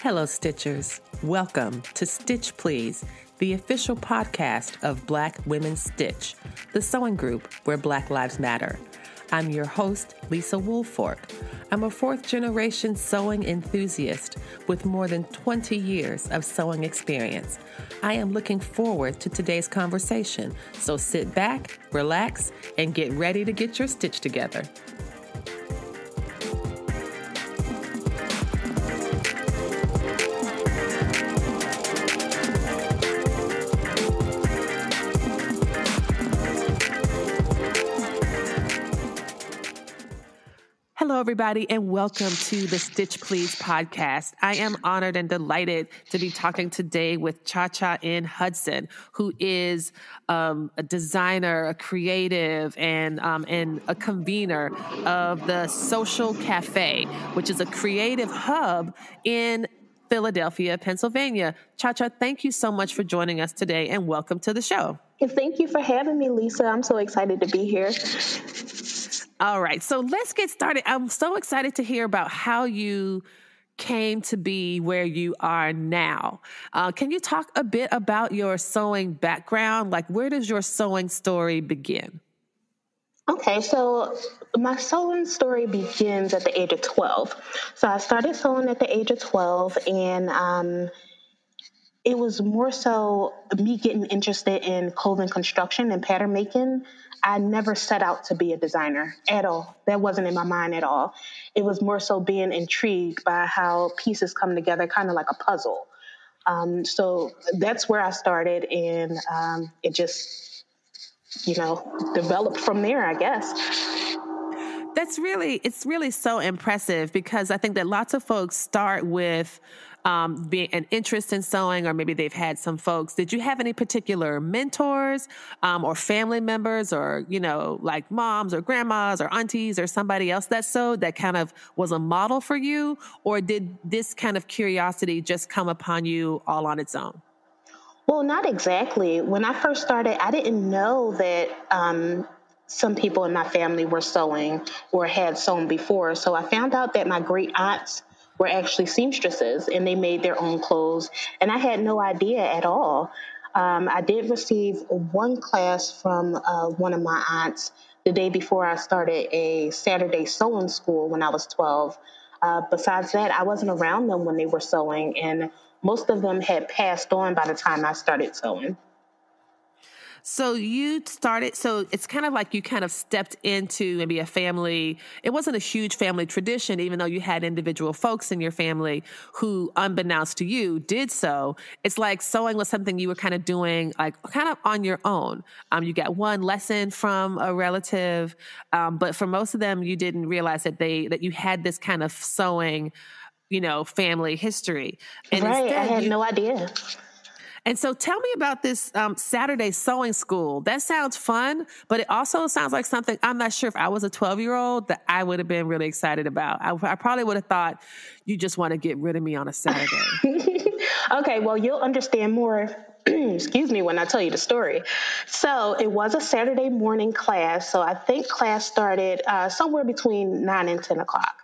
Hello, Stitchers. Welcome to Stitch Please, the official podcast of Black Women Stitch, the sewing group where Black Lives Matter. I'm your host, Lisa Woolfork. I'm a fourth-generation sewing enthusiast with more than 20 years of sewing experience. I am looking forward to today's conversation, so sit back, relax, and get ready to get your stitch together. Hello, everybody, and welcome to the Stitch Please podcast. I am honored and delighted to be talking today with ChaCha in Hudson, who is a designer, a creative, and a convener of the Sewcial Café, which is a creative hub in Philadelphia, Pennsylvania. ChaCha, thank you so much for joining us today, and welcome to the show. Thank you for having me, Lisa. I'm so excited to be here. All right, so let's get started. I'm so excited to hear about how you came to be where you are now. Can you talk a bit about your sewing background? Like, where does your sewing story begin? Okay, so my sewing story begins at the age of 12. So I started sewing at the age of 12, and it was more so me getting interested in clothing construction and pattern making. I never set out to be a designer at all. That wasn't in my mind at all. It was more so being intrigued by how pieces come together, kind of like a puzzle. So that's where I started, and it just, developed from there, I guess. It's really so impressive, because I think that lots of folks start with being an interest in sewing, or maybe they've had some folks. Did you have any particular mentors or family members, or, like moms or grandmas or aunties or somebody else that sewed that kind of was a model for you? Or did this kind of curiosity just come upon you all on its own? Well, not exactly. When I first started, I didn't know that some people in my family were sewing or had sewn before. So I found out that my great aunts were actually seamstresses, and they made their own clothes. And I had no idea at all. I did receive one class from one of my aunts the day before I started a Saturday sewing school when I was 12. Besides that, I wasn't around them when they were sewing, and most of them had passed on by the time I started sewing. So it's kind of like you kind of stepped into maybe a family. It wasn't a huge family tradition, even though you had individual folks in your family who, unbeknownst to you, did so. It's like sewing was something you were kind of doing, like kind of on your own. You got one lesson from a relative, but for most of them, you didn't realize that you had this kind of sewing, family history. And right, I had no idea. And so tell me about this Saturday sewing school. That sounds fun, but it also sounds like something I'm not sure if I was a 12-year-old that I would have been really excited about. I probably would have thought, you just want to get rid of me on a Saturday. Okay, well, you'll understand more, excuse me, when I tell you the story. So it was a Saturday morning class. So I think class started somewhere between 9 and 10 o'clock.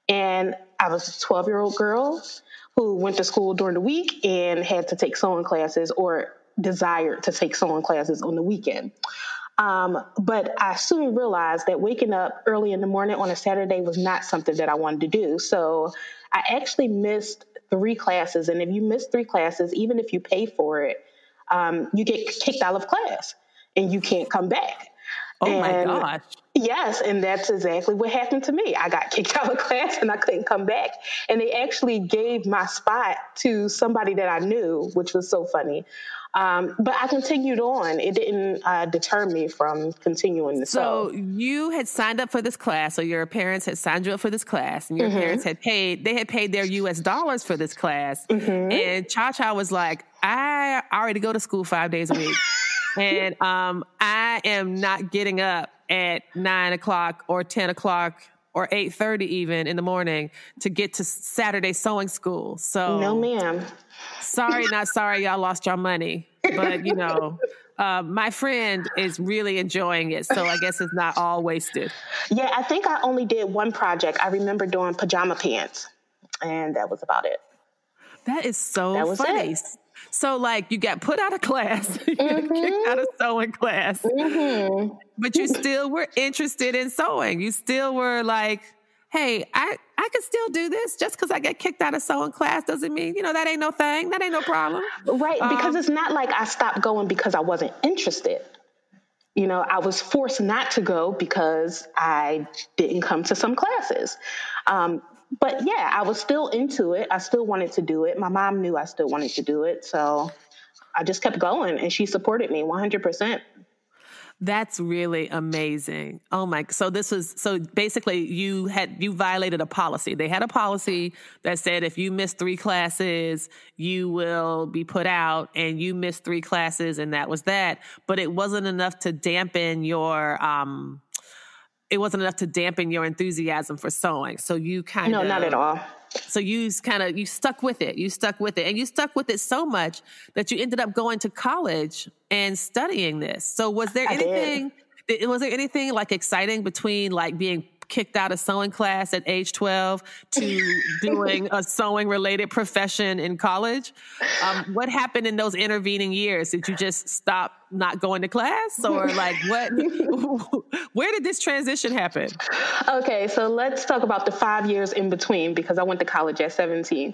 And I was a 12-year-old girl who went to school during the week and had to take sewing classes, or desired to take sewing classes on the weekend. But I soon realized that waking up early in the morning on a Saturday was not something that I wanted to do. So I actually missed 3 classes. And if you miss 3 classes, even if you pay for it, you get kicked out of class and you can't come back. Oh, my gosh. Yes, and that's exactly what happened to me. I got kicked out of class and I couldn't come back. And they actually gave my spot to somebody that I knew, which was so funny. But I continued on. It didn't deter me from continuing to sew. So you had signed up for this class, or your parents had signed you up for this class, and your parents had paid their US dollars for this class. And ChaCha was like, I already go to school 5 days a week. And I am not getting up at 9 o'clock or 10 o'clock or 8:30 even in the morning to get to Saturday sewing school. So no, ma'am. Sorry, not sorry, y'all lost your money. But, my friend is really enjoying it. So I guess it's not all wasted. Yeah, I think I only did one project. I remember doing pajama pants, and that was about it. That is so That was funny. it. So like you got put out of class, you got kicked out of sewing class, but you still were interested in sewing. You still were like, hey, I could still do this. Just because I get kicked out of sewing class doesn't mean, that ain't no thing. That ain't no problem. Right. Because it's not like I stopped going because I wasn't interested. I was forced not to go because I didn't come to some classes. But yeah, I was still into it. I still wanted to do it. My mom knew I still wanted to do it. So I just kept going, and she supported me 100%. That's really amazing. Oh my, so basically you violated a policy. They had a policy that said if you miss 3 classes, you will be put out, and you missed 3 classes and that was that. But it wasn't enough to dampen your, enthusiasm for sewing. So you No, not at all. So you stuck with it. You stuck with it. And you stuck with it so much that you ended up going to college and studying this. So was there anything like exciting between like being kicked out of sewing class at age 12 to doing a sewing related profession in college? What happened in those intervening years? Did you just stop not going to class, or like what, where did this transition happen? Okay, so let's talk about the 5 years in between, because I went to college at 17.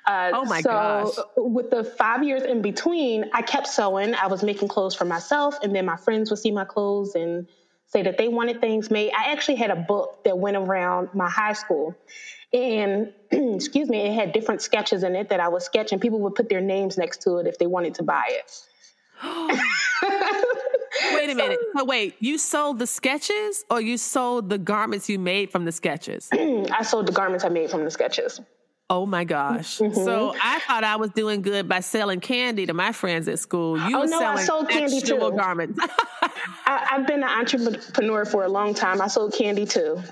Oh my gosh. With the 5 years in between, I kept sewing. I was making clothes for myself, and then my friends would see my clothes and say that they wanted things made. I actually had a book that went around my high school, and excuse me, it had different sketches in it that I would sketch, and people would put their names next to it if they wanted to buy it. Wait a minute. So wait, you sold the sketches, or you sold the garments you made from the sketches? I sold the garments I made from the sketches. Oh my gosh. So I thought I was doing good by selling candy to my friends at school. You were selling I sold candy too. Garments. I've been an entrepreneur for a long time. I sold candy too.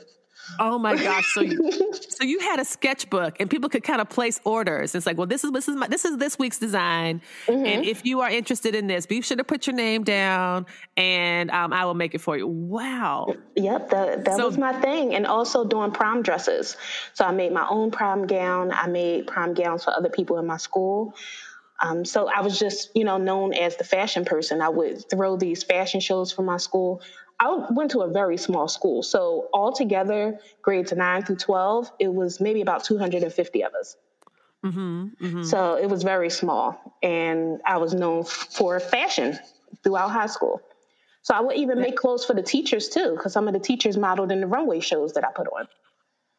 Oh my gosh. So you had a sketchbook, and people could kind of place orders. It's like, well, this is this week's design. And if you are interested in this, you should have put your name down, and I will make it for you. Wow. Yep. That was my thing. And also doing prom dresses. So I made my own prom gown. I made prom gowns for other people in my school. So I was just, known as the fashion person. I would throw these fashion shows for my school. I went to a very small school. So altogether, grades 9 through 12, it was maybe about 250 of us. So it was very small. And I was known for fashion throughout high school. So I would even make clothes for the teachers too, because some of the teachers modeled in the runway shows that I put on.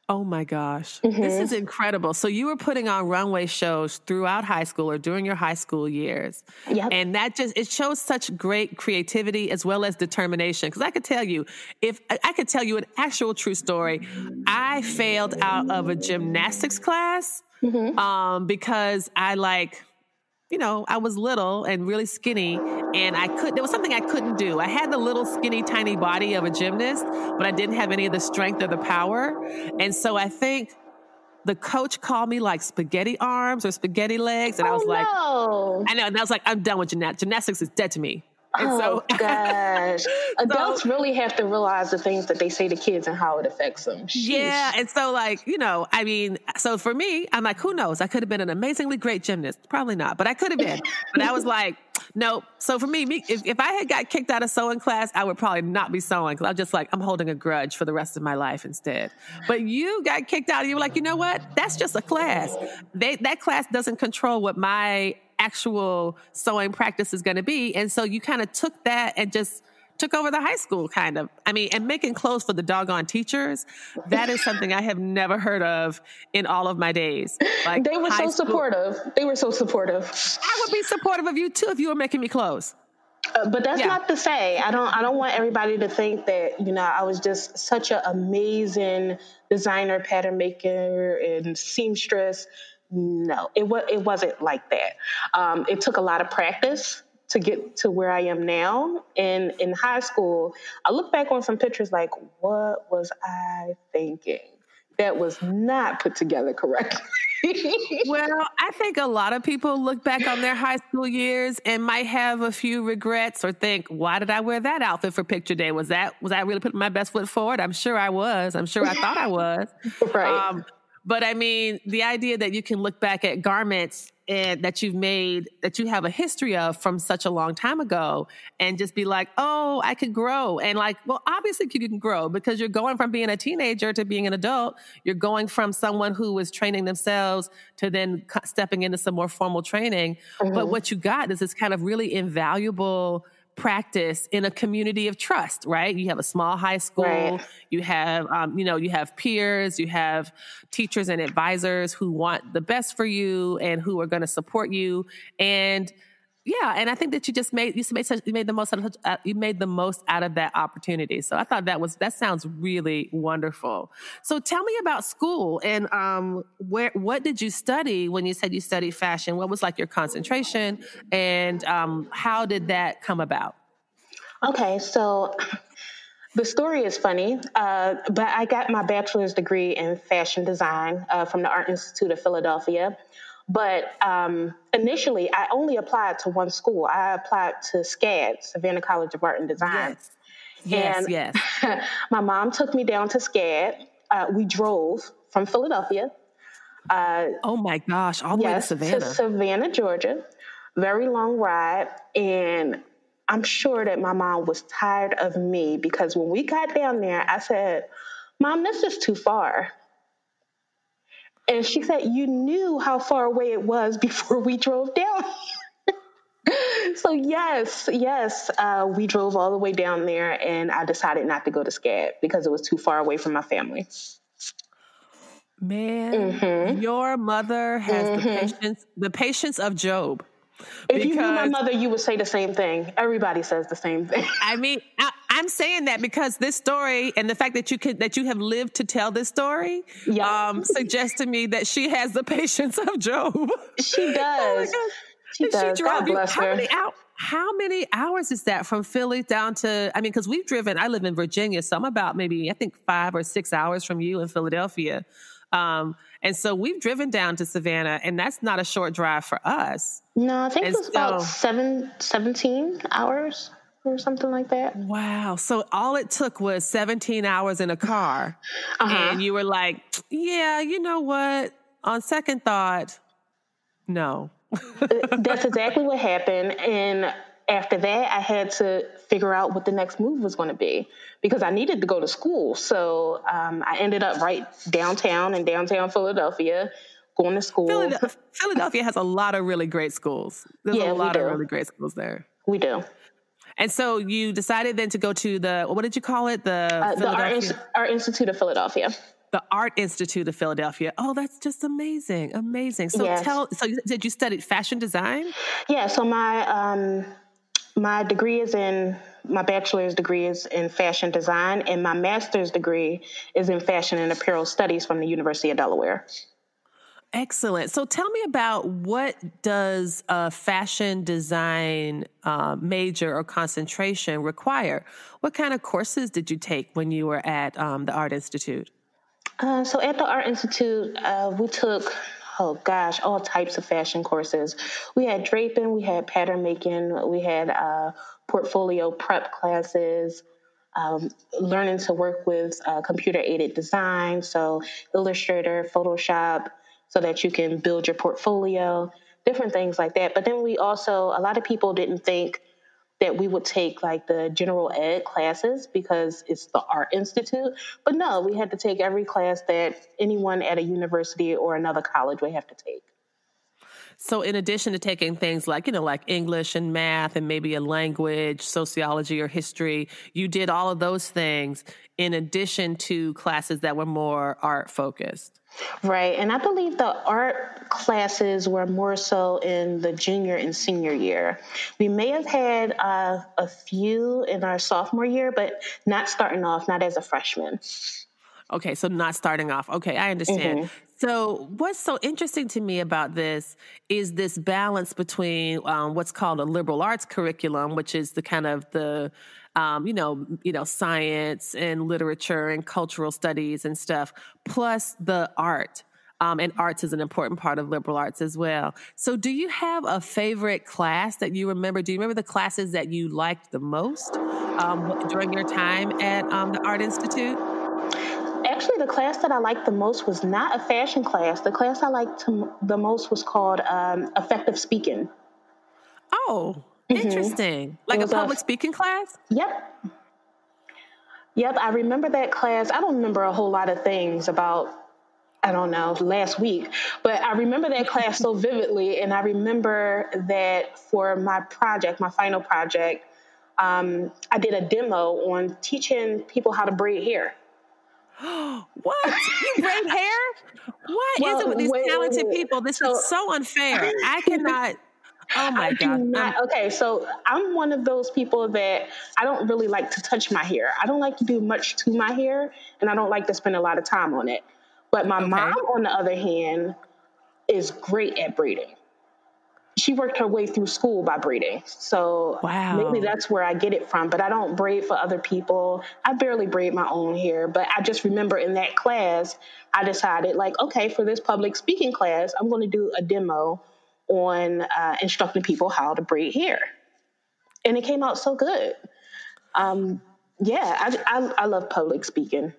Oh my gosh. This is incredible. So you were putting on runway shows throughout high school or during your high school years. Yep. And it shows such great creativity as well as determination. Because I could tell you, an actual true story. I failed out of a gymnastics class because I was little and really skinny, and there was something I couldn't do. I had the little skinny, tiny body of a gymnast, but I didn't have any of the strength or the power. And so I think the coach called me like spaghetti arms or spaghetti legs. And I was like, no. I know. And I was like, I'm done with gymnastics. Gymnastics is dead to me. And gosh. Adults really have to realize the things that they say to kids and how it affects them. Sheesh. Yeah. And so so for me, I'm like, who knows? I could have been an amazingly great gymnast. Probably not, but I could have been. But I was like, nope. So for me, if I had got kicked out of sewing class, I would probably not be sewing, because I'm just like, I'm holding a grudge for the rest of my life instead. But you got kicked out and you were like, you know what? That's just a class. That class doesn't control what my actual sewing practice is going to be. And so you kind of took that and just took over the high school kind of. And making clothes for the doggone teachers, that is something I have never heard of in all of my days. Like, they were so supportive. They were so supportive. I would be supportive of you too if you were making me clothes. But that's not to say, I don't want everybody to think that, I was just such an amazing designer, pattern maker, and seamstress. No, it wasn't like that. It took a lot of practice to get to where I am now. And in high school, I look back on some pictures like, what was I thinking? That was not put together correctly. Well, I think a lot of people look back on their high school years and might have a few regrets or think, why did I wear that outfit for picture day? Was I really putting my best foot forward? I'm sure I was. I'm sure I thought I was. Right. But I mean, the idea that you can look back at garments and that you've made, that you have a history of from such a long time ago, and just be like, oh, I could grow. And like, well, obviously you can grow because you're going from being a teenager to being an adult. You're going from someone who was training themselves to then stepping into some more formal training. But what you got is this kind of really invaluable practice in a community of trust, right? You have a small high school, Right. you have, you have peers, you have teachers and advisors who want the best for you and who are going to support you. And yeah, and I think that you made the most out of that opportunity. So I thought that sounds really wonderful. So tell me about school and what did you study when you said you studied fashion? What was like your concentration and how did that come about? Okay, so the story is funny, but I got my bachelor's degree in fashion design from the Art Institute of Philadelphia. But initially, I only applied to one school. I applied to SCAD, Savannah College of Art and Design. Yes. Yes, And yes. my mom took me down to SCAD. We drove from Philadelphia. Oh my gosh, all the way to Yes, to Savannah. Savannah, Georgia. Very long ride. And I'm sure that my mom was tired of me because when we got down there, I said, Mom, this is too far. And she said, You knew how far away it was before we drove down. So, yes, we drove all the way down there and I decided not to go to SCAD because it was too far away from my family. Man, your mother has the patience of Job. If you knew my Because mother, you would say the same thing. Everybody says the same thing. I mean, I'm saying that because this story and the fact that you have lived to tell this story Yep. suggests to me that she has the patience of Job. She Oh does. my gosh. She And does. drove God you. bless her. How many hours is that from Philly down to? I mean, because I live in Virginia, so I'm about maybe I think 5 or 6 hours from you in Philadelphia, and so we've driven down to Savannah, and that's not a short drive for us. No, I think And it was about so 17 hours or something like that. wow. So all it took was 17 hours in a car. Uh-huh. And you were like, yeah, you know what? On second thought, no. That's exactly what happened. And after that, I had to figure out what the next move was going to be because I needed to go to school. So I ended up right downtown in downtown Philadelphia, going to school. Philadelphia has a lot of really great schools. There's Yeah, a we lot of do. really great schools there. We do. And so you decided then to go to what did you call it? The Philadelphia, Art Institute of Philadelphia. the Art Institute of Philadelphia. Oh, that's just amazing. Amazing. So Yes. so you said you studied fashion design? Yeah, so my bachelor's degree is in fashion design, and my master's degree is in fashion and apparel studies from the University of Delaware. Excellent. So tell me about what does a fashion design major or concentration require? What kind of courses did you take when you were at the Art Institute? So at the Art Institute, we took, oh gosh, all types of fashion courses. We had draping, we had pattern making, we had portfolio prep classes, learning to work with computer-aided design, so Illustrator, Photoshop, so that you can build your portfolio, different things like that. But then a lot of people didn't think that we would take like the general ed classes because it's the Art Institute. But no, we had to take every class that anyone at a university or another college would have to take. So in addition to taking things like, like English and math and maybe a language, sociology or history, you did all of those things in addition to classes that were more art focused. Right. And I believe the art classes were more so in the junior and senior year. We may have had a few in our sophomore year, but not starting off, not as a freshman. Okay, so not starting off. Okay, I understand. Mm-hmm. So what's so interesting to me about this is this balance between what's called a liberal arts curriculum, which is the kind of the science and literature and cultural studies and stuff, plus the art. And arts is an important part of liberal arts as well. So do you have a favorite class that you remember? Do you remember the classes that you liked the most during your time at the Art Institute? Actually, the class that I liked the most was not a fashion class. The class I liked the most was called effective speaking. Oh, Mm-hmm. interesting. It Like a was a public speaking class? yep, yep. I remember that class. I don't remember a whole lot of things about, I don't know, last week, but I remember that class so vividly. And I remember that for my project, my final project, I did a demo on teaching people how to braid hair. What? You braid hair? What is Well, it with these talented wait. people? This is So so unfair. I cannot. Oh I my do God. not. Okay, so I'm one of those people that I don't really like to touch my hair. I don't like to do much to my hair, and I don't like to spend a lot of time on it. But my mom, Okay. on the other hand, is great at braiding. She worked her way through school by braiding. So maybe Wow. that's where I get it from. But I don't braid for other people. I barely braid my own hair. But I just remember in that class, I decided, like, okay, for this public speaking class, I'm going to do a demo on instructing people how to braid hair. And it came out so good. Um, yeah, I love public speaking.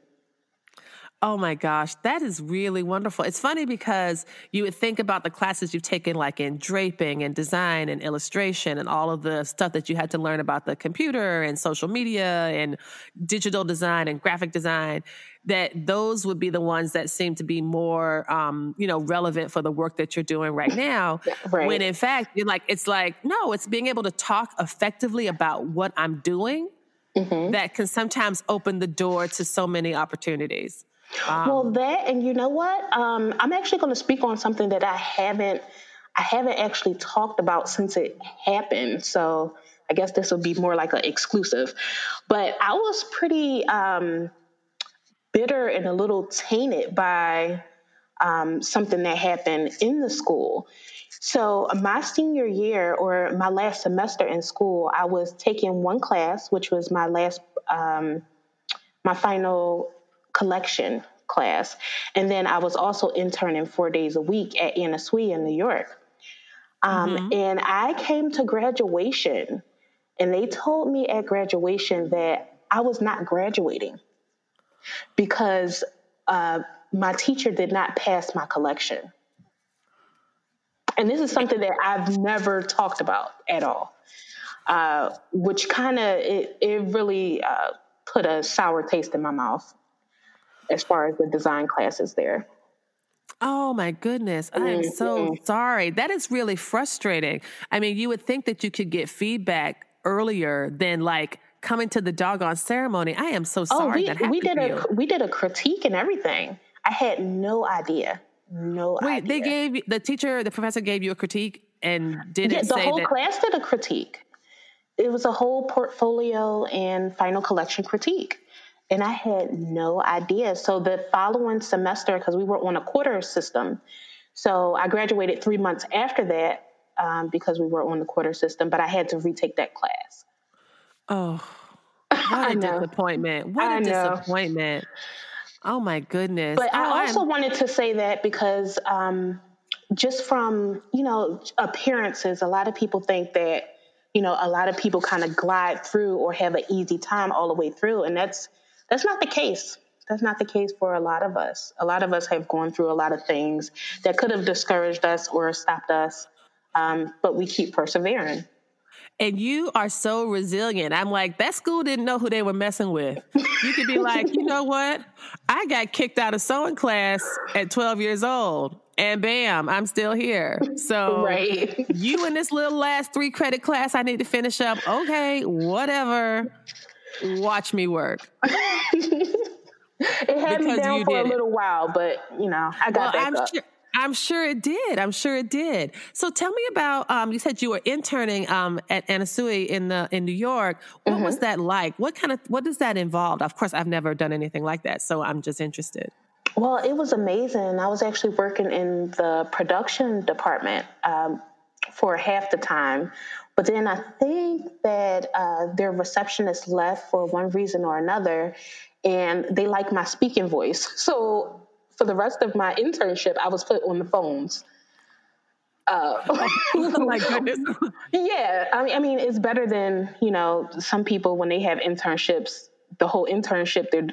Oh my gosh, that is really wonderful. It's funny because you would think about the classes you've taken, like in draping and design and illustration and all of the stuff that you had to learn about the computer and social media and digital design and graphic design, that those would be the ones that seem to be more, relevant for the work that you're doing right now. When Right. in fact, it's like, no, it's being able to talk effectively about what I'm doing Hmm. that can sometimes open the door to so many opportunities. Well, that, and you know what? I'm actually going to speak on something that I haven't actually talked about since it happened. So I guess this would be more like an exclusive. But I was pretty bitter and a little tainted by something that happened in the school. So my senior year, or my last semester in school, I was taking one class, which was my final collection class. And then I was also interning 4 days a week at Anna Sui in New York. Mm-hmm. And I came to graduation, and they told me at graduation that I was not graduating because my teacher did not pass my collection. And this is something that I've never talked about at all, which kind of, it really put a sour taste in my mouth as far as the design classes there. Oh my goodness. I am so Mm-hmm. sorry. That is really frustrating. I mean, you would think that you could get feedback earlier than like coming to the doggone ceremony. I am so Oh, sorry that happened to you. we did a critique and everything. I had no idea, no Wait, idea. the professor gave you a critique and Yeah, didn't the say whole that. class did a critique. It was a whole portfolio and final collection critique. And I had no idea. So the following semester, because we were on a quarter system, so I graduated 3 months after that because we were on the quarter system, but I had to retake that class. Oh, what I a know. disappointment. What a I know. disappointment. Oh my goodness. But I Oh, also wanted to say that because just from, appearances, a lot of people think that, a lot of people kind of glide through or have an easy time all the way through. And that's not the case. That's not the case for a lot of us. A lot of us have gone through a lot of things that could have discouraged us or stopped us. But we keep persevering. and you are so resilient. I'm like, that school didn't know who they were messing with. You could be like, you know what? I got kicked out of sewing class at 12 years old, and bam, I'm still here. So Right. you in this little last 3 credit class I need to finish up. Okay, whatever. Watch me work It had me because down you for a did it. little while, but, I Well, got back up. I'm sure it did. I'm sure it did. So tell me about, you said you were interning, at Anasui in New York. What was Hmm. that like? What does that involve? Of course, I've never done anything like that. So I'm just interested. Well, it was amazing. I was actually working in the production department for half the time. But then I think that their receptionist left for one reason or another, and they liked my speaking voice. So for the rest of my internship, I was put on the phones. Oh my goodness. Yeah, I mean, it's better than some people when they have internships. the whole internship, they're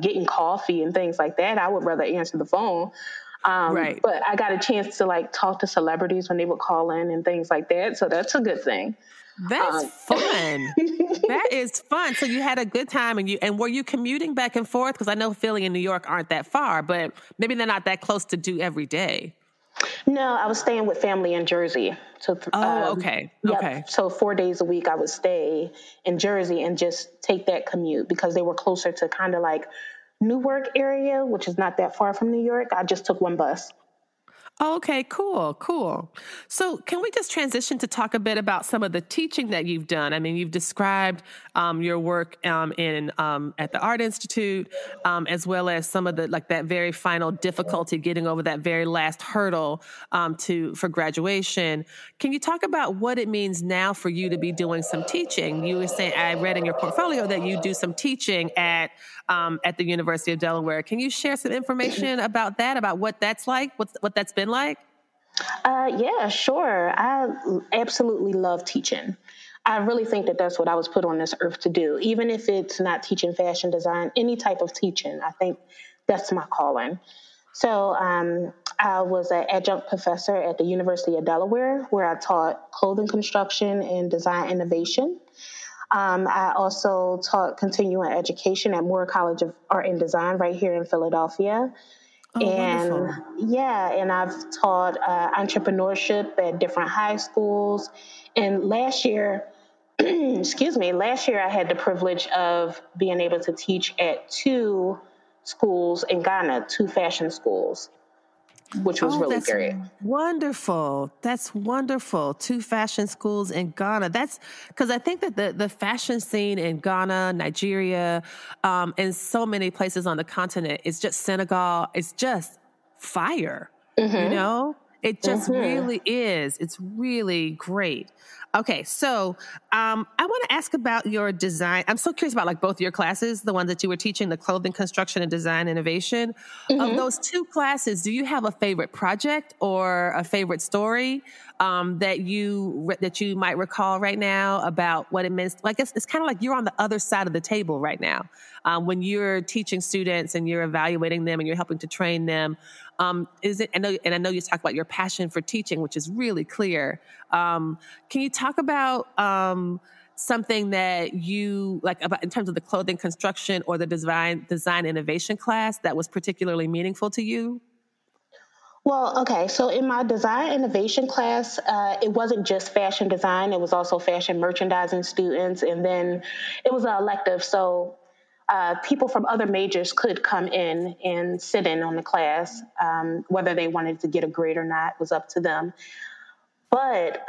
getting coffee and things like that. I would rather answer the phone. Right. But I got a chance to like talk to celebrities when they would call in and things like that. So that's a good thing. That's fun. That is fun. So you had a good time, and were you commuting back and forth? Because I know Philly and New York aren't that far, but maybe they're not that close to do every day. No, I was staying with family in Jersey. So, Okay. Yep. Okay. So 4 days a week I would stay in Jersey and just take that commute because they were closer to kind of like Newark area, which is not that far from New York. I just took one bus. Okay, cool. So can we just transition to talk a bit about some of the teaching that you've done? I mean, you've described your work in at the Art Institute, as well as some of the like that very final difficulty getting over that very last hurdle for graduation. Can you talk about what it means now for you to be doing some teaching? You were saying, I read in your portfolio that you do some teaching at the University of Delaware. Can you share some information about that, about what that's like, what that's been like? Yeah, sure. I absolutely love teaching. I really think that that's what I was put on this earth to do. Even if it's not teaching fashion design, any type of teaching, I think that's my calling. So I was an adjunct professor at the University of Delaware, where I taught clothing construction and design innovation. I also taught continuing education at Moore College of Art and Design right here in Philadelphia. Oh, And wonderful. yeah, and I've taught entrepreneurship at different high schools. And last year, last year I had the privilege of being able to teach at two schools in Ghana, two fashion schools, which was Oh, really that's great. wonderful. That's wonderful. Two fashion schools in Ghana. That's because I think that the fashion scene in Ghana, Nigeria, and so many places on the continent is just Senegal. It's just fire. You Mm-hmm. know, it just Mm-hmm. really is. It's really great. Okay, so I want to ask about your design. I'm so curious about like both your classes, the ones that you were teaching, the clothing construction and design innovation. Of Mm-hmm. those two classes, do you have a favorite project or a favorite story that you might recall right now about what it means? Like it's kind of like you're on the other side of the table right now when you're teaching students and you're evaluating them and you're helping to train them. Is it? I know you talk about your passion for teaching, which is really clear. Can you talk about something that you like about in terms of the clothing construction or the design innovation class that was particularly meaningful to you? Well, okay. So in my design innovation class, it wasn't just fashion design. It was also fashion merchandising students. And then it was an elective. So people from other majors could come in and sit in on the class. Whether they wanted to get a grade or not was up to them. But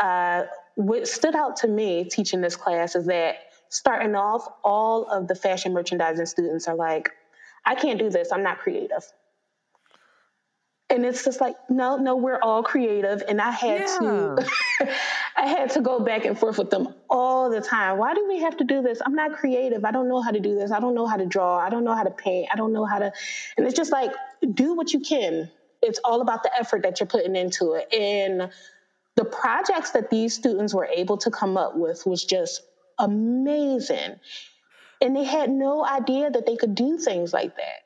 what stood out to me teaching this class is that starting off, all of the fashion merchandising students are like, I can't do this. I'm not creative. And it's just like, no, we're all creative. And I had to, Yeah. I had to go back and forth with them all the time. Why do we have to do this? I'm not creative. I don't know how to do this. I don't know how to draw. I don't know how to paint. I don't know how to, and it's just like, do what you can. It's all about the effort that you're putting into it. And the projects that these students were able to come up with was just amazing. And they had no idea that they could do things like that.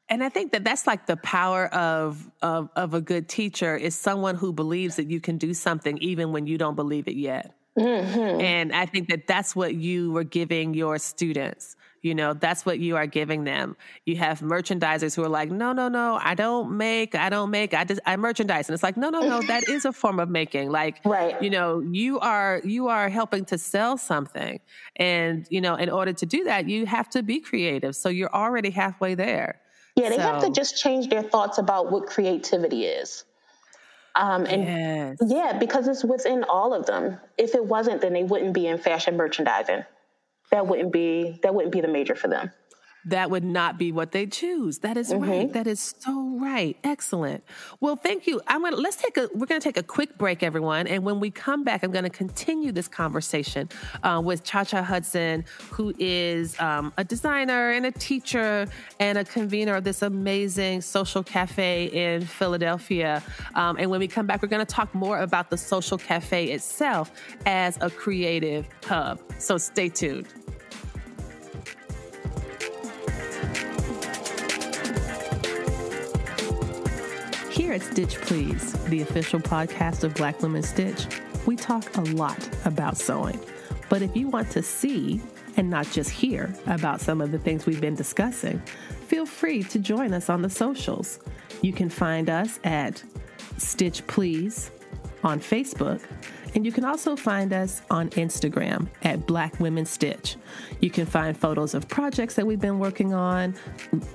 And I think that that's like the power of a good teacher is someone who believes that you can do something even when you don't believe it yet. Mm-hmm. And I think that that's what you were giving your students. You know, that's what you are giving them. You have merchandisers who are like, no, I don't make, I merchandise. And it's like, no, that is a form of making. Like, Right. you know, you are helping to sell something. And, you know, in order to do that, you have to be creative. So you're already halfway there. Yeah, they have to So, just change their thoughts about what creativity is. And yes. yeah, because it's within all of them. If it wasn't, then they wouldn't be in fashion merchandising. That wouldn't be the major for them. That would not be what they choose. That is right. Hmm. That is so right. Excellent. Well, thank you. We're going to take a quick break, everyone. And when we come back, I'm going to continue this conversation with ChaCha Hudson, who is a designer and a teacher and a convener of this amazing social cafe in Philadelphia. And when we come back, we're going to talk more about the social cafe itself as a creative hub. So stay tuned. at Stitch Please, the official podcast of Black Women Stitch, we talk a lot about sewing. But if you want to see and not just hear about some of the things we've been discussing, feel free to join us on the socials. You can find us at Stitch Please on Facebook, and you can also find us on Instagram at Black Women Stitch. You can find photos of projects that we've been working on,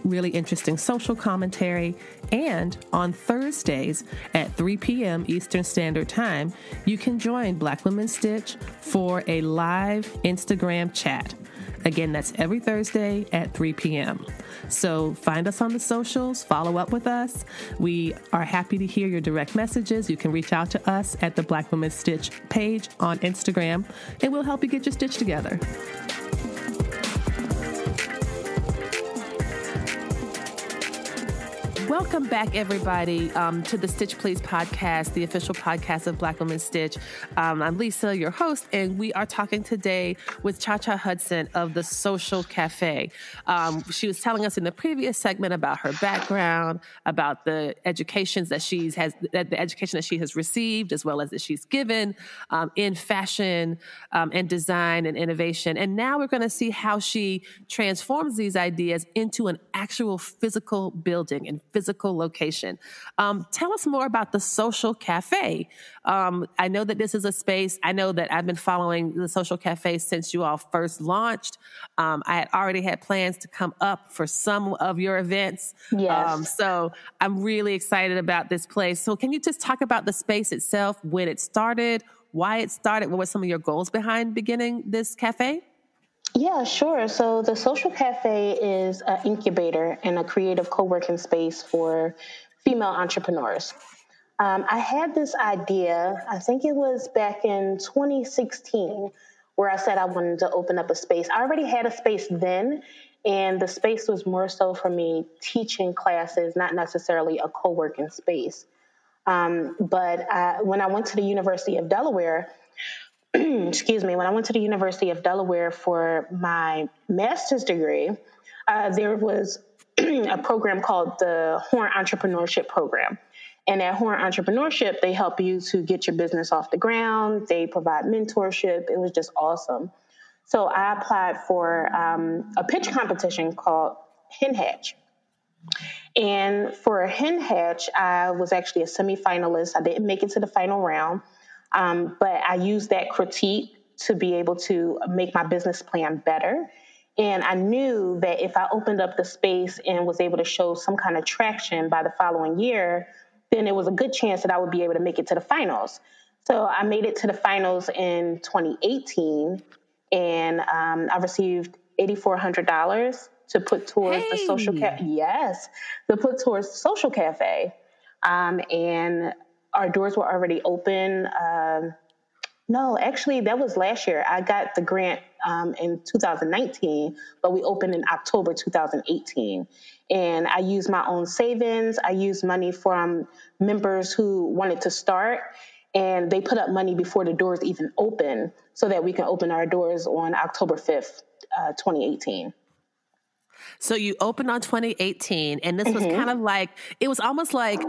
really interesting social commentary, and on Thursdays at 3 p.m. Eastern Standard Time, you can join Black Women Stitch for a live Instagram chat. Again, that's every Thursday at 3 p.m. So find us on the socials, follow up with us. We are happy to hear your direct messages. You can reach out to us at the Black Women Stitch page on Instagram, and we'll help you get your stitch together. Welcome back, everybody, to the Stitch Please podcast, the official podcast of Black Women Stitch. I'm Lisa, your host, and we are talking today with ChaCha Hudson of the Sewcial Café. She was telling us in the previous segment about her background, about the education that she has received, as well as that she's given in fashion and design and innovation. And now we're going to see how she transforms these ideas into an actual physical building and physical location. Tell us more about the Sewcial Café. I know that this is a space. I know that I've been following the Sewcial Café since you all first launched. I had already had plans to come up for some of your events. Yes. So I'm really excited about this place. So can you just talk about the space itself, when it started, why it started, what were some of your goals behind beginning this cafe? Yeah, sure. So the Sewcial Café is an incubator and a creative co-working space for female entrepreneurs. I had this idea, I think it was back in 2016, where I said I wanted to open up a space. I already had a space then, and the space was more so for me teaching classes, not necessarily a co-working space. But when I went to the University of Delaware, when I went to the University of Delaware for my master's degree, there was a program called the Horn Entrepreneurship Program. And at Horn Entrepreneurship, they help you to get your business off the ground. They provide mentorship. It was just awesome. So I applied for a pitch competition called Hen Hatch. And for a Hen Hatch, I was actually a semifinalist. I didn't make it to the final round. But I used that critique to be able to make my business plan better. And I knew that if I opened up the space and was able to show some kind of traction by the following year, then it was a good chance that I would be able to make it to the finals. So I made it to the finals in 2018, and I received $8,400 to put towards the Sewcial Cafe. Yes, to put towards the Sewcial Cafe. And our doors were already open. No, actually, that was last year. I got the grant in 2019, but we opened in October 2018. And I used my own savings. I used money from members who wanted to start, and they put up money before the doors even open so that we can open our doors on October 5th, 2018. So you opened on 2018, and this was kind of like, it was almost like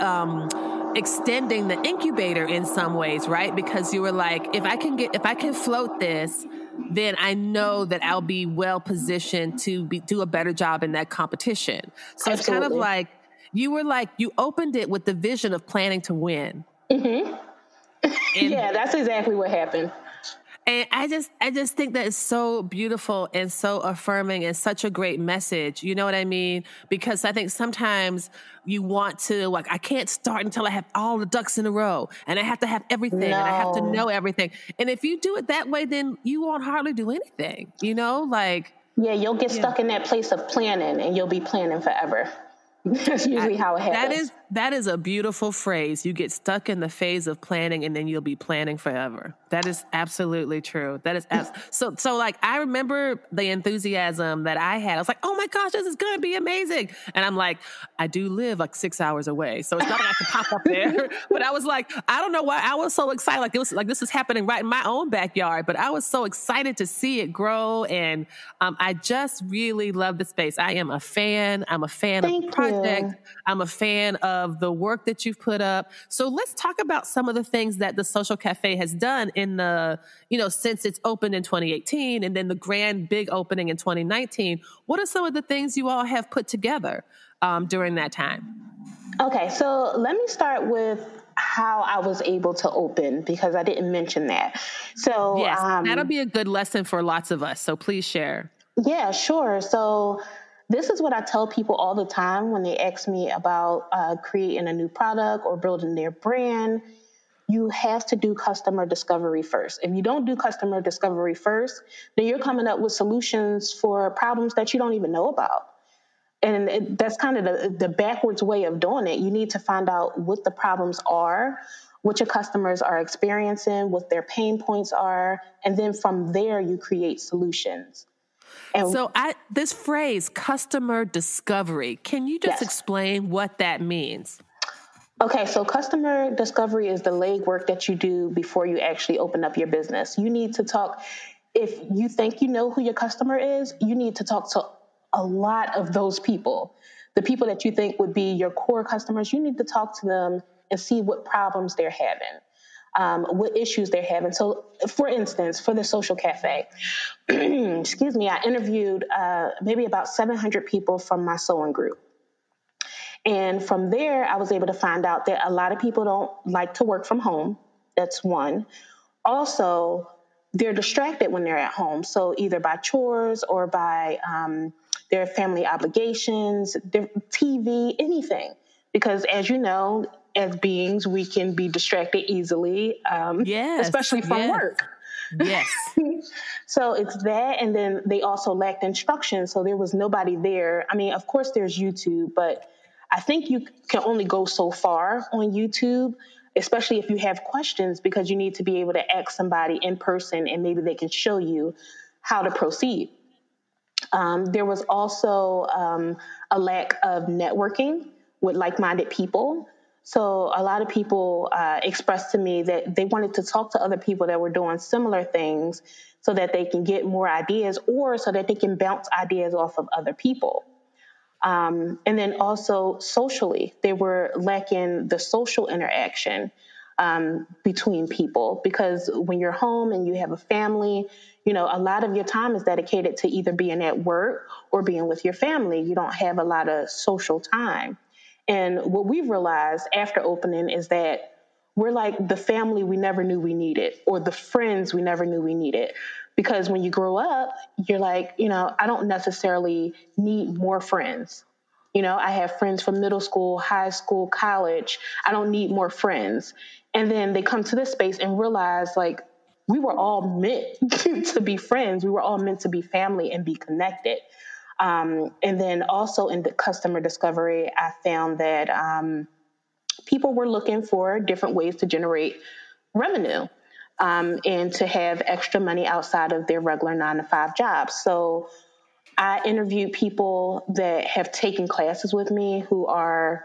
extending the incubator in some ways, right? Because you were like, if I can float this, then I know that I'll be well positioned to do a better job in that competition. So Absolutely. It's kind of like, you opened it with the vision of planning to win. Mm-hmm. Yeah, that's exactly what happened. And I just think that is so beautiful and so affirming and such a great message. You know what I mean? Because I think sometimes you want to, like, I can't start until I have all the ducks in a row, and I have to have everything, and I have to know everything. And if you do it that way, then you won't hardly do anything, you know? Like, yeah, you'll get stuck in that place of planning, and you'll be planning forever. That's usually how it happens. That is a beautiful phrase. You get stuck in the phase of planning, and then you'll be planning forever. That is absolutely true. That is so like, I remember the enthusiasm that I had. I was like, oh my gosh, this is going to be amazing. And I'm like, I do live like 6 hours away, so it's not like I can pop up there. But I was like, I don't know why I was so excited. Like, it was like, this is happening right in my own backyard. But I was so excited to see it grow, and I just really love the space. I am a fan. I'm a fan of the project. I'm a fan of of the work that you've put up. So let's talk about some of the things that the Sewcial Cafe has done in the, since it's opened in 2018 and then the grand big opening in 2019. What are some of the things you all have put together during that time? Okay, so let me start with how I was able to open because I didn't mention that. So, Yes, that'll be a good lesson for lots of us. So please share. yeah, sure. So, this is what I tell people all the time when they ask me about creating a new product or building their brand. You have to do customer discovery first. If you don't do customer discovery first, then you're coming up with solutions for problems that you don't even know about. And that's kind of the backwards way of doing it. You need to find out what the problems are, what your customers are experiencing, what their pain points are, and then from there you create solutions. And so this phrase, customer discovery, can you just yes. explain what that means? Okay, so customer discovery is the legwork that you do before you actually open up your business. You need to talk, if you think you know who your customer is, you need to talk to a lot of those people. The people that you think would be your core customers, you need to talk to them and see what problems they're having, what issues they're having. So, for instance, for the Sewcial Cafe, excuse me, I interviewed maybe about 700 people from my sewing group. And from there, I was able to find out that a lot of people don't like to work from home. That's one. Also, they're distracted when they're at home. So either by chores or by their family obligations, their TV, anything. Because as you know, as beings, we can be distracted easily, especially from work. Yes. So it's that. And then they also lacked instruction. So there was nobody there. I mean, of course, there's YouTube, but I think you can only go so far on YouTube, especially if you have questions, because you need to be able to ask somebody in person and maybe they can show you how to proceed. There was also a lack of networking with like-minded people. So a lot of people expressed to me that they wanted to talk to other people that were doing similar things so that they can get more ideas or so that they can bounce ideas off of other people. And then also socially, they were lacking the social interaction between people because when you're home and you have a family, a lot of your time is dedicated to either being at work or being with your family. You don't have a lot of social time. And what we've realized after opening is that we're like the family we never knew we needed or the friends we never knew we needed. Because when you grow up, you're like, I don't necessarily need more friends. I have friends from middle school, high school, college. I don't need more friends. And then they come to this space and realize like we were all meant to be friends. We were all meant to be family and be connected. And then also in the customer discovery, I found that people were looking for different ways to generate revenue. And to have extra money outside of their regular 9-to-5 jobs. So I interviewed people that have taken classes with me who are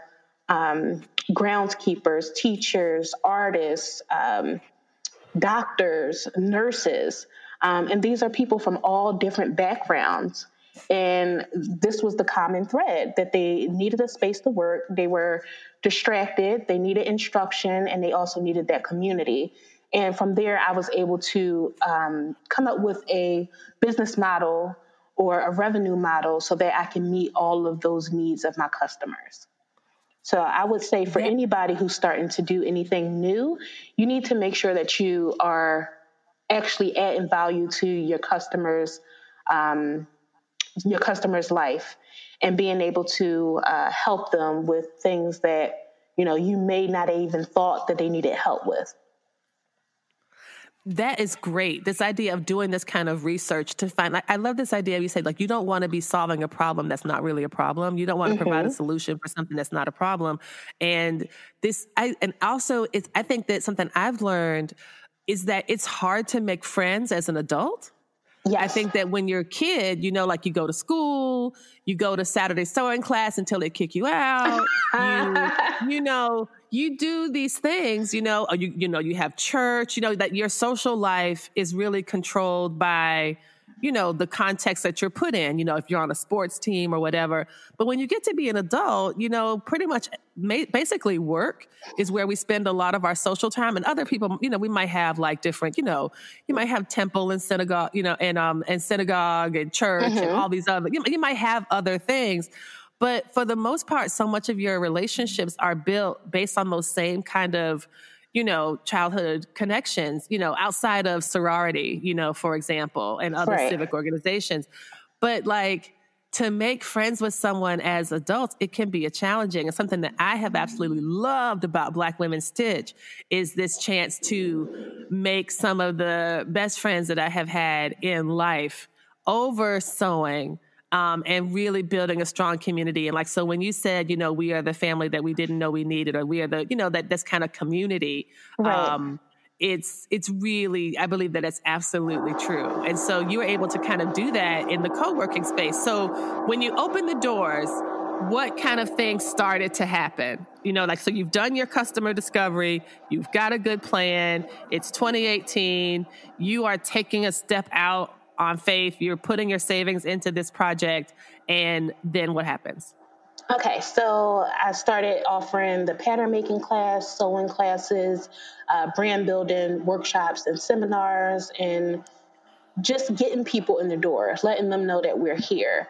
groundskeepers, teachers, artists, doctors, nurses. And these are people from all different backgrounds. And this was the common thread that they needed a space to work. They were distracted. They needed instruction and they also needed that community. And from there, I was able to come up with a business model or a revenue model so that I can meet all of those needs of my customers. So I would say for anybody who's starting to do anything new, you need to make sure that you are actually adding value to your customers' life and being able to help them with things that, you may not have even thought that they needed help with. That is great. This idea of doing this kind of research to find, I love this idea. You say, like, you don't want to be solving a problem that's not really a problem. You don't want to provide a solution for something that's not a problem. And I think that something I've learned is that it's hard to make friends as an adult. Yes. I think that when you're a kid, like you go to school, you go to Saturday sewing class until they kick you out. You do these things, or you have church, that your social life is really controlled by the context that you're put in, if you're on a sports team or whatever. But when you get to be an adult, pretty much basically work is where we spend a lot of our social time. And other people, we might have like different, you might have temple and synagogue, and synagogue and church and all these other, you might have other things. But for the most part, so much of your relationships are built based on those same kind of, childhood connections, outside of sorority, for example, and other civic organizations. But like to make friends with someone as adults, it can be challenging. And something that I have absolutely loved about Black Women Stitch is this chance to make some of the best friends that I have had in life over sewing. And really building a strong community. And like, so when you said, we are the family that we didn't know we needed, or we are the, that's kind of community. Right. It's really, I believe that it's absolutely true. And so you were able to kind of do that in the co-working space. So when you open the doors, what kind of things started to happen? So you've done your customer discovery, you've got a good plan, it's 2018, you are taking a step out on faith, you're putting your savings into this project, and then what happens? Okay, so I started offering the pattern making class, sewing classes, brand building workshops and seminars, and just getting people in the door, letting them know that we're here.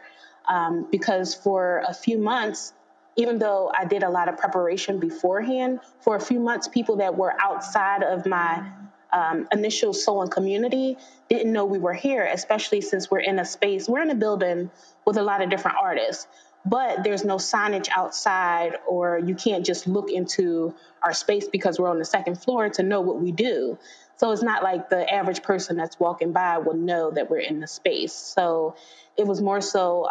Because for a few months, even though I did a lot of preparation beforehand, for a few months, people that were outside of my initial sewing community didn't know we were here, especially since we're in a building with a lot of different artists, but there's no signage outside, or you can't just look into our space because we're on the second floor to know what we do. So it's not like the average person that's walking by will know that we're in the space. So it was more so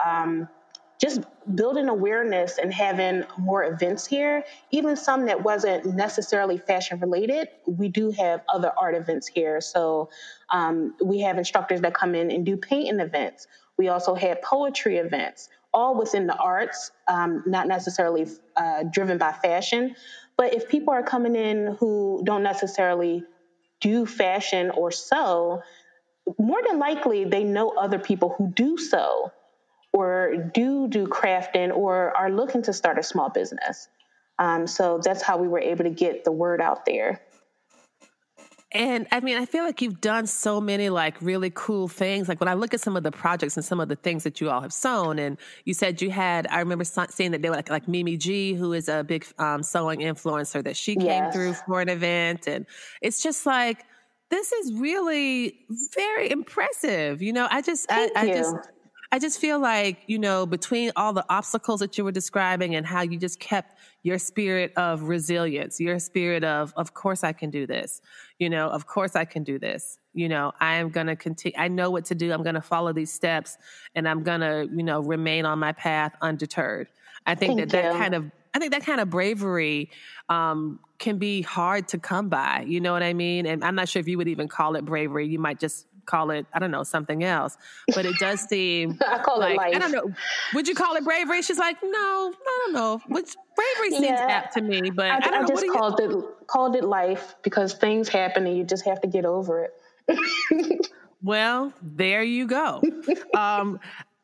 just building awareness and having more events here, even some that wasn't necessarily fashion related. We do have other art events here. So we have instructors that come in and do painting events. We also had poetry events, all within the arts, not necessarily driven by fashion. But if people are coming in who don't necessarily do fashion or sew, more than likely they know other people who do sew or do crafting or are looking to start a small business. So that's how we were able to get the word out there. And I mean, I feel like you've done so many like really cool things. Like when I look at some of the projects and some of the things that you all have sewn, and you said you had, I remember seeing that they were like Mimi G, who is a big sewing influencer, that she came through for an event. And it's just like, this is really very impressive. I just feel like, between all the obstacles that you were describing and how you just kept your spirit of resilience, your spirit of course I can do this, of course I can do this. I am going to continue. I know what to do. I'm going to follow these steps, and I'm going to, remain on my path undeterred. I think that kind of bravery can be hard to come by. You know what I mean? And I'm not sure if you would even call it bravery. You might just call it, I don't know, something else. But it does seem I call it life. I don't know. Would you call it bravery? She's like, no, I don't know. Which bravery seems apt to me, but I don't know. I just called it life because things happen and you just have to get over it. Well, there you go.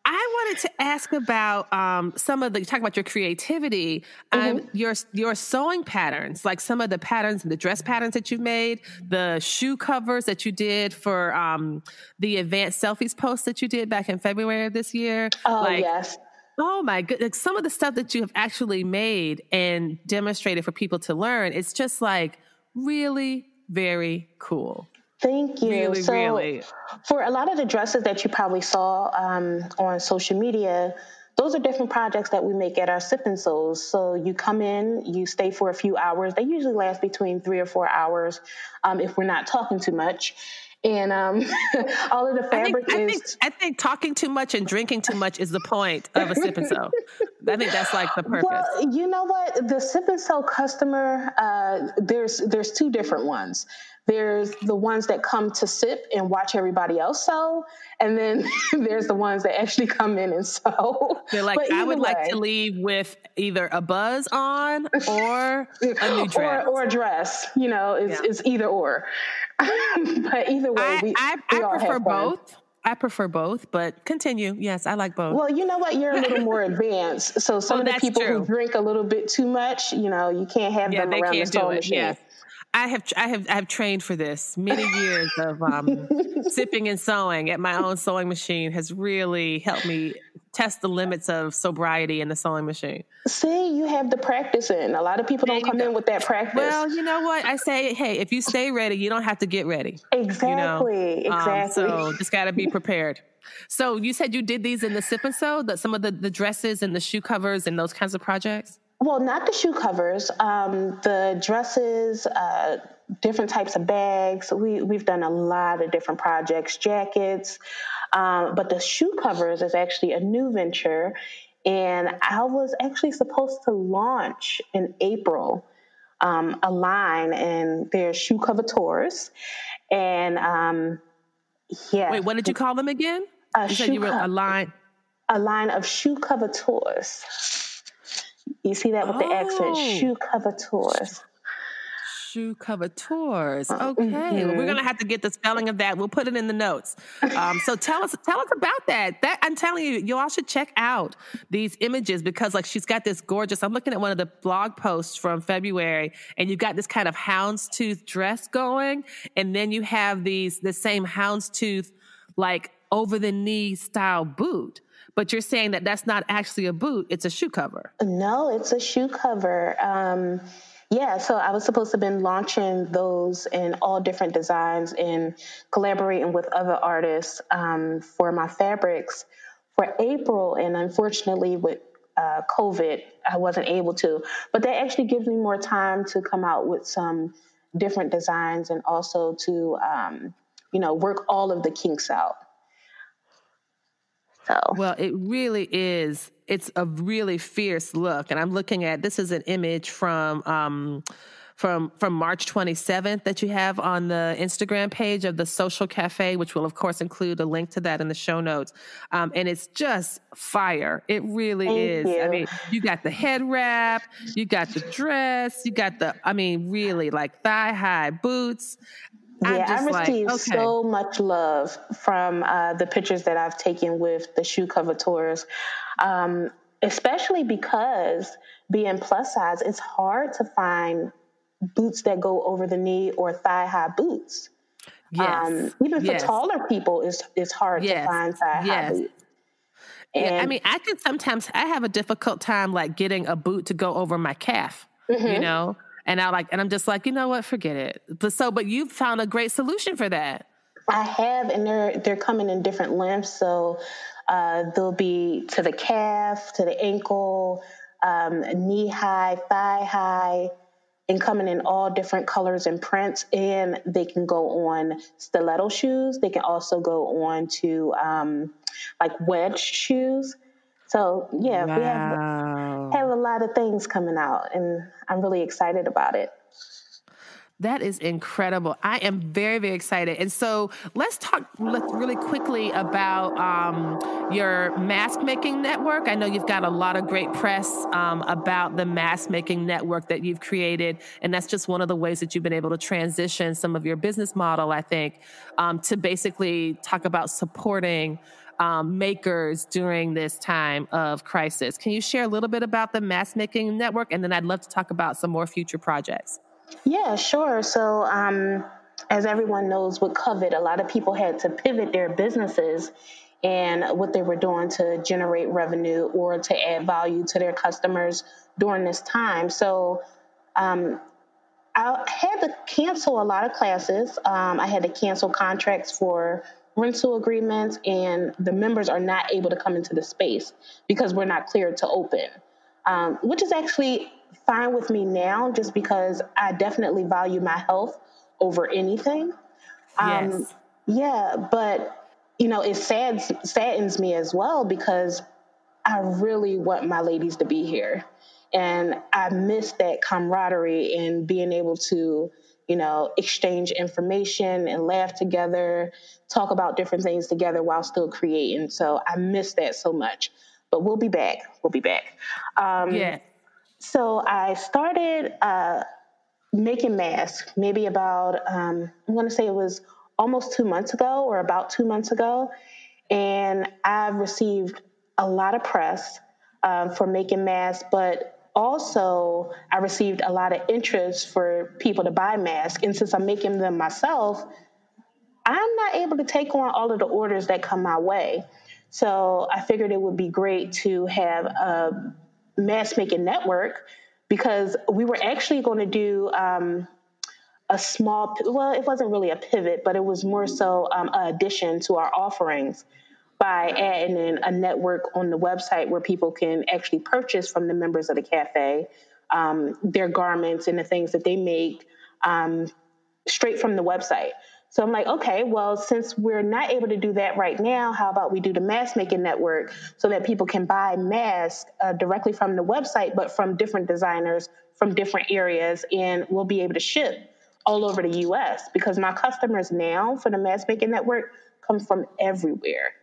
I wanted to ask about some of you talk about your creativity and your sewing patterns, like some of the patterns and the dress patterns that you've made, the shoe covers that you did for the advanced selfies post that you did back in February of this year. Oh, yes. Oh my goodness. Like some of the stuff that you have actually made and demonstrated for people to learn, it's just like really very cool. Thank you. Really. For a lot of the dresses that you probably saw on social media, those are different projects that we make at our Sip and Sews. So you come in, you stay for a few hours. They usually last between 3 or 4 hours if we're not talking too much. And all of the fabric I think talking too much and drinking too much is the point of a Sip and Sew. I think that's like the purpose. Well, you know what? The Sip and Sew customer, there's two different ones. There's the ones that come to sip and watch everybody else sew. And then there's the ones that actually come in and sew. They're like, I would like to leave with either a buzz on or a new dress. Or a dress, it's either or. But either way, I prefer both. I prefer both, but continue. Yes, I like both. Well, you know what? You're a little more advanced. So some Oh, of the that's people who true. drink a little bit too much, you can't have Yeah, them they around the can't do sewing it. machine. Yes. I have trained for this. Many years of sipping and sewing at my own sewing machine has really helped me test the limits of sobriety in the sewing machine. See, you have the practice in. A lot of people There don't you come go. in with that practice. Well, you know what? I say, hey, if you stay ready, you don't have to get ready, you know? Exactly, exactly. So just got to be prepared. So you said you did these in the sip and sew, that some of the dresses and the shoe covers and those kinds of projects? Well, not the shoe covers, the dresses, different types of bags. We've done a lot of different projects, jackets, but the shoe covers is actually a new venture. And I was actually supposed to launch in April a line, and they're shoe cover tours. And Wait, yeah, what did you call them again? a You said shoe you were co- a line. a line of shoe cover tours. You see that with the accent, Oh, shoe cover tours. shoe cover tours. Okay. Well, we're Mhm. gonna have to get the spelling of that. We'll put it in the notes. So tell us about that. That I'm telling you, you all should check out these images because like she's got this gorgeous. I'm looking at one of the blog posts from February, and you've got this kind of houndstooth dress going, and then you have the same houndstooth like over the knee style boot. But you're saying that that's not actually a boot; it's a shoe cover. No, it's a shoe cover. Yeah, so I was supposed to have been launching those in all different designs and collaborating with other artists for my fabrics for April. And unfortunately, with COVID, I wasn't able to. But that actually gives me more time to come out with some different designs and also to, work all of the kinks out. So, Well, it really is. It's a really fierce look, and I'm looking at this is an image from March 27th that you have on the Instagram page of the Sewcial Café, which will of course include a link to that in the show notes. And it's just fire. It really thank is. I you. mean, you got the head wrap, you got the dress, you got really like thigh high boots. I'm Yeah, I just like, received okay, so much love from the pictures that I've taken with the shoe cover tours, especially because being plus size, it's hard to find boots that go over the knee or thigh high boots. yes, Even for yes, taller people, it's hard to yes, find thigh high yes. boots. Yeah, I And mean, I have a difficult time like getting a boot to go over my calf, you mhm, know? And I'm just like, you know what, forget it. But you've found a great solution for that. I have, and they're coming in different lengths. So they'll be to the calf, to the ankle, knee high, thigh high, and coming in all different colors and prints. And they can go on stiletto shoes. They can also go on to like wedge shoes. So yeah, we have Wow. a lot of things coming out, and I'm really excited about it. That is incredible. I am very, very excited. And so let's really quickly about your mask making network. I know you've got a lot of great press about the mask making network that you've created. And that's just one of the ways that you've been able to transition some of your business model, I think, to basically talk about supporting makers during this time of crisis. Can you share a little bit about the mask making network? And then I'd love to talk about some more future projects. Yeah, sure. So, as everyone knows, with COVID, a lot of people had to pivot their businesses and what they were doing to generate revenue or to add value to their customers during this time. So, um, I had to cancel a lot of classes. I had to cancel contracts for rental agreements, and the members are not able to come into the space because we're not cleared to open, which is actually fine with me now, just because I definitely value my health over anything. Um, Yes. yeah, but it saddens me as well because I really want my ladies to be here. And I miss that camaraderie and being able to, exchange information and laugh together, talk about different things together while still creating. So I miss that so much. But we'll be back. We'll be back. Um, Yeah. so I started making masks maybe about, I'm going to say it was almost 2 months ago, or about 2 months ago. And I've received a lot of press for making masks, but also I received a lot of interest for people to buy masks. And since I'm making them myself, I'm not able to take on all of the orders that come my way. So I figured it would be great to have a mask making network, because we were actually going to do a small, well, it wasn't really a pivot, but it was more so an addition to our offerings by adding in a network on the website where people can actually purchase from the members of the cafe their garments and the things that they make straight from the website. So I'm like, okay, well, since we're not able to do that right now, how about we do the mask making network so that people can buy masks directly from the website, but from different designers from different areas, and we'll be able to ship all over the US, because my customers now for the mask making network come from everywhere.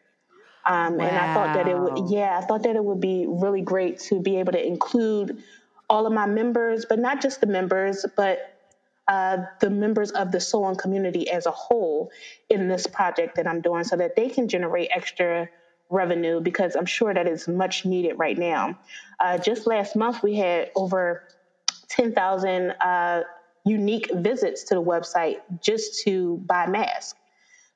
And I thought that it would, Wow. yeah, I thought that it would be really great to be able to include all of my members, but not just the members, but the members of the sewing community as a whole in this project that I'm doing, so that they can generate extra revenue, because I'm sure that it's much needed right now. Just last month, we had over 10,000 unique visits to the website just to buy masks.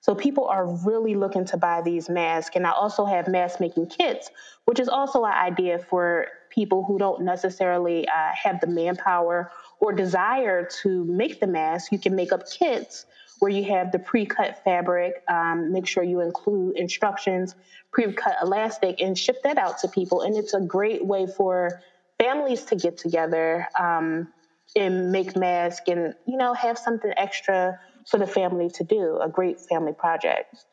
So people are really looking to buy these masks. And I also have mask making kits, which is also an idea for people who don't necessarily have the manpower or desire to make the mask. You can make up kits where you have the pre-cut fabric, make sure you include instructions, pre-cut elastic, and ship that out to people. And it's a great way for families to get together and make masks, and, you know, have something extra for the family to do, a great family project.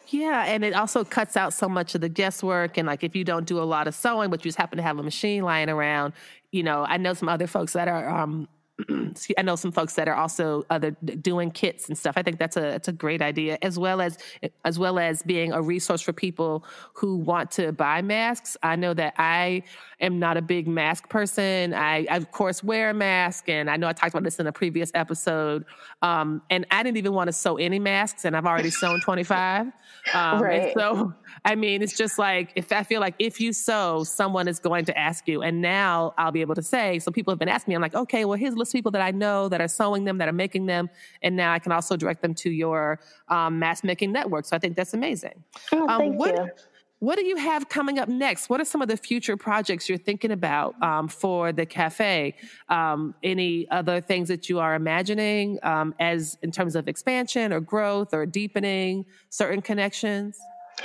Yeah, and it also cuts out so much of the guesswork. And like, if you don't do a lot of sewing, but you just happen to have a machine lying around, you know, I know some other folks that are, I know some folks that are also other doing kits and stuff. I think it's a great idea, as well as being a resource for people who want to buy masks. I know that I am not a big mask person. I of course wear a mask, and I know I talked about this in a previous episode. And I didn't even want to sew any masks, and I've already sewn 25. And Right. so, I mean, it's just like, if I feel like if you sew, someone is going to ask you. And now I'll be able to say, so people have been asking me, I'm like, okay, well, here's a list of people that I know that are sewing them, that are making them. And now I can also direct them to your mask making network. So I think that's amazing. Oh, thank What you. what do you have coming up next? What are some of the future projects you're thinking about for the cafe? Any other things that you are imagining as in terms of expansion or growth or deepening certain connections?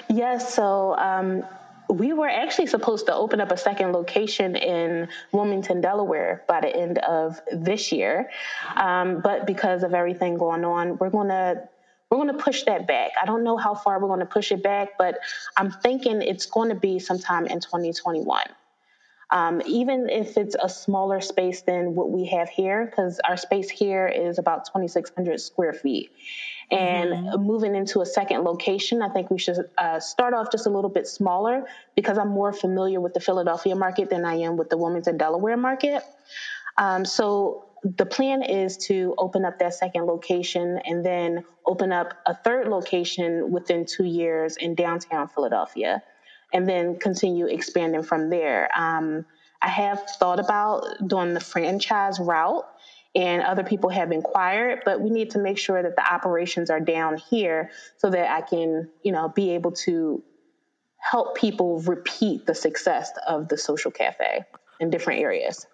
Yes, so we were actually supposed to open up a second location in Wilmington, Delaware by the end of this year. But because of everything going on, we're going to push that back. I don't know how far we're going to push it back, but I'm thinking it's going to be sometime in 2021. Even if it's a smaller space than what we have here, because our space here is about 2,600 square feet. And Mm-hmm. moving into a second location, I think we should start off just a little bit smaller, because I'm more familiar with the Philadelphia market than I am with the Wilmington, Delaware market. So the plan is to open up that second location and then open up a third location within 2 years in downtown Philadelphia, and then continue expanding from there. I have thought about doing the franchise route, and other people have inquired, but we need to make sure that the operations are down here so that I can, you know, be able to help people repeat the success of the social cafe in different areas.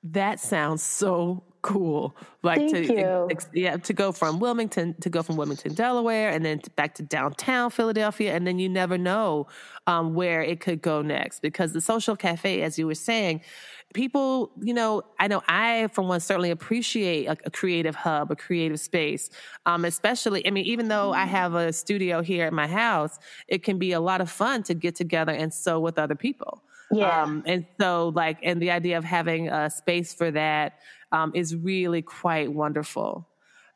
That sounds so cool. Like Thank you. yeah, to go from Wilmington, Delaware, and then back to downtown Philadelphia, and then you never know where it could go next. Because the social cafe, as you were saying, people, you know I for one certainly appreciate a creative hub, a creative space. Especially, I mean, even though I have a studio here at my house, it can be a lot of fun to get together and sew with other people. Yeah. And so, like, and the idea of having a space for that is really quite wonderful.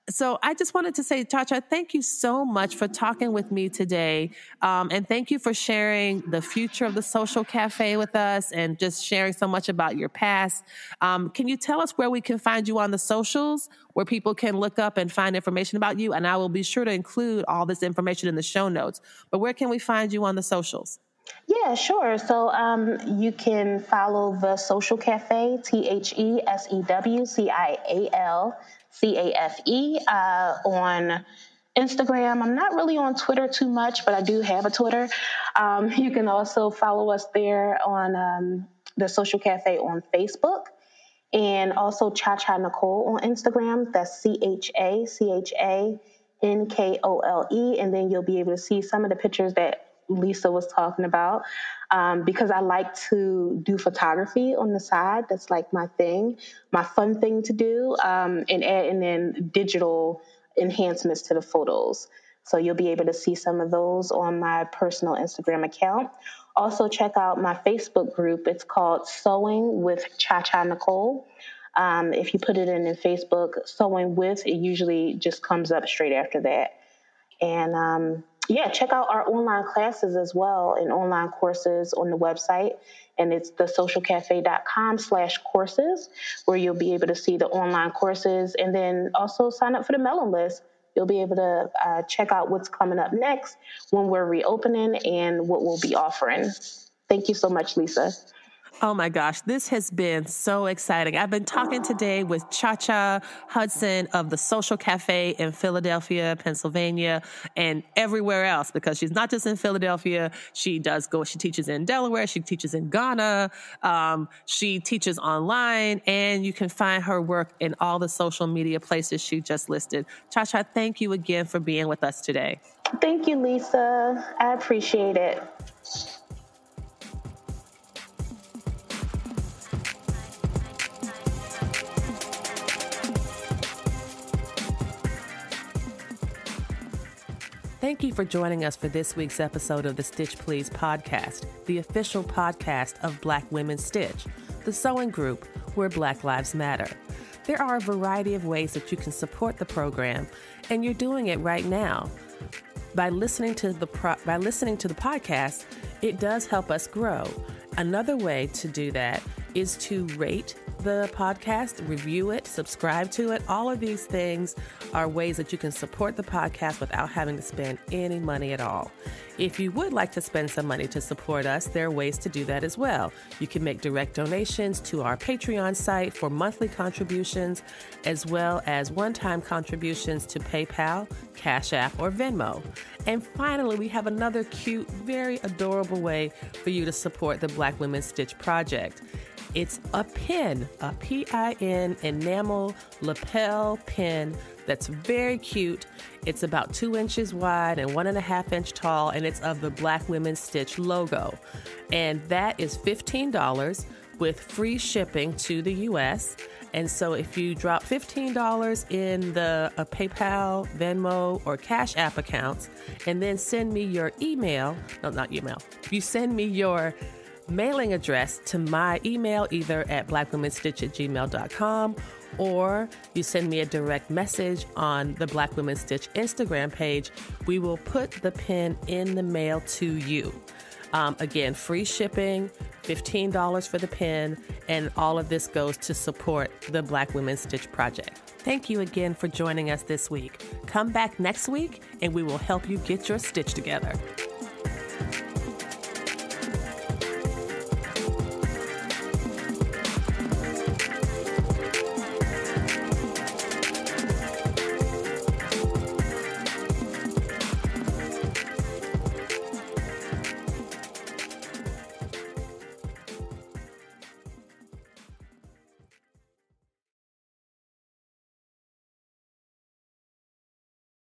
So I just wanted to say, ChaCha, thank you so much for talking with me today. And thank you for sharing the future of the Sewcial Cafe with us and just sharing so much about your past. Can you tell us where we can find you on the socials, where people can look up and find information about you? And I will be sure to include all this information in the show notes. But where can we find you on the socials? Yeah, sure. So you can follow the Sewcial Cafe, TheSewcialCafe, on Instagram. I'm not really on Twitter too much, but I do have a Twitter. You can also follow us there on the Sewcial Cafe on Facebook. And also ChaCha Nicole on Instagram. That's ChaChaNkole. And then you'll be able to see some of the pictures that Lisa was talking about. Because I like to do photography on the side. That's like my thing, my fun thing to do, and then digital enhancements to the photos. So you'll be able to see some of those on my personal Instagram account. Also, check out my Facebook group. It's called Sewing with ChaCha Nicole. If you put it in Facebook, Sewing with, it usually just comes up straight after that. And check out our online classes as well and online courses on the website. And it's thesewcialcafe.com/courses, where you'll be able to see the online courses and then also sign up for the mailing list. You'll be able to check out what's coming up next when we're reopening and what we'll be offering. Thank you so much, Lisa. Oh my gosh, this has been so exciting. I've been talking today with ChaCha Hudson of the Sewcial Cafe in Philadelphia, Pennsylvania, and everywhere else, because she's not just in Philadelphia. She teaches in Delaware. She teaches in Ghana. She teaches online, and you can find her work in all the social media places she just listed. ChaCha, thank you again for being with us today. Thank you, Lisa. I appreciate it. Thank you for joining us for this week's episode of the Stitch Please podcast, the official podcast of Black Women Stitch, the sewing group where Black Lives Matter. There are a variety of ways that you can support the program, and you're doing it right now. By listening to the podcast, it does help us grow. Another way to do that is to rate the podcast, review it, subscribe to it. All of these things are ways that you can support the podcast without having to spend any money at all. If you would like to spend some money to support us, there are ways to do that as well. You can make direct donations to our Patreon site for monthly contributions, as well as one-time contributions to PayPal, Cash App, or Venmo. And finally, we have another cute, very adorable way for you to support the Black Women Stitch Project. It's a pin, a PIN enamel lapel pin that's very cute. It's about 2 inches wide and 1.5 inch tall, and it's of the Black Women Stitch logo. And that is $15 with free shipping to the U.S. And so if you drop $15 in the PayPal, Venmo, or Cash App accounts, and then send me your if you send me your mailing address to my email, either at blackwomenstitch@gmail.com, or you send me a direct message on the Black Women Stitch Instagram page, we will put the pin in the mail to you. Again, free shipping, $15 for the pin, and all of this goes to support the Black Women Stitch Project. Thank you again for joining us this week. Come back next week and we will help you get your stitch together.